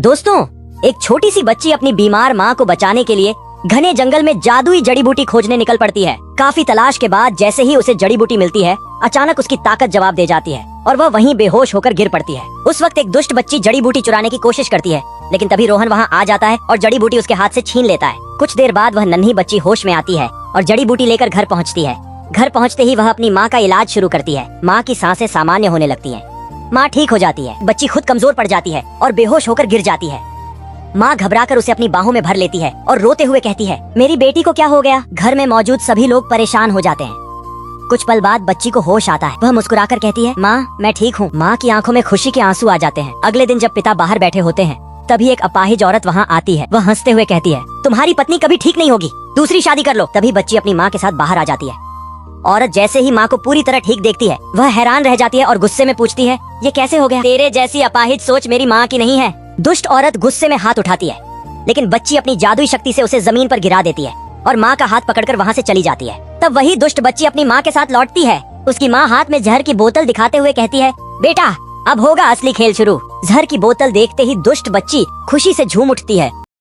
दोस्तों, एक छोटी सी बच्ची अपनी बीमार माँ को बचाने के लिए घने जंगल में जादुई जड़ी बूटी खोजने निकल पड़ती है। काफी तलाश के बाद जैसे ही उसे जड़ी बूटी मिलती है, अचानक उसकी ताकत जवाब दे जाती है और वह वहीं बेहोश होकर गिर पड़ती है। उस वक्त एक दुष्ट बच्ची जड़ी बूटी चुराने की कोशिश करती है, लेकिन तभी रोहन वहाँ आ जाता है और जड़ी बूटी उसके हाथ से छीन लेता है। कुछ देर बाद वह नन्ही बच्ची होश में आती है और जड़ी बूटी लेकर घर पहुँचती है। घर पहुँचते ही वह अपनी माँ का इलाज शुरू करती है। माँ की सांसें सामान्य होने लगती है, माँ ठीक हो जाती है। बच्ची खुद कमजोर पड़ जाती है और बेहोश होकर गिर जाती है। माँ घबराकर उसे अपनी बाहों में भर लेती है और रोते हुए कहती है, मेरी बेटी को क्या हो गया? घर में मौजूद सभी लोग परेशान हो जाते हैं। कुछ पल बाद बच्ची को होश आता है। वह मुस्कुराकर कहती है, माँ मैं ठीक हूँ। माँ की आंखों में खुशी के आंसू आ जाते हैं। अगले दिन जब पिता बाहर बैठे होते हैं, तभी एक अपाहिज औरत वहाँ आती है। वह हंसते हुए कहती है, तुम्हारी पत्नी कभी ठीक नहीं होगी, दूसरी शादी कर लो। तभी बच्ची अपनी माँ के साथ बाहर आ जाती है। औरत जैसे ही माँ को पूरी तरह ठीक देखती है, वह हैरान रह जाती है और गुस्से में पूछती है, ये कैसे हो गया? तेरे जैसी अपाहिज सोच मेरी माँ की नहीं है। दुष्ट औरत गुस्से में हाथ उठाती है, लेकिन बच्ची अपनी जादुई शक्ति से उसे जमीन पर गिरा देती है और माँ का हाथ पकड़कर वहाँ से चली जाती है। तब वही दुष्ट बच्ची अपनी माँ के साथ लौटती है। उसकी माँ हाथ में जहर की बोतल दिखाते हुए कहती है, बेटा अब होगा असली खेल शुरू। जहर की बोतल देखते ही दुष्ट बच्ची खुशी से झूम उठती है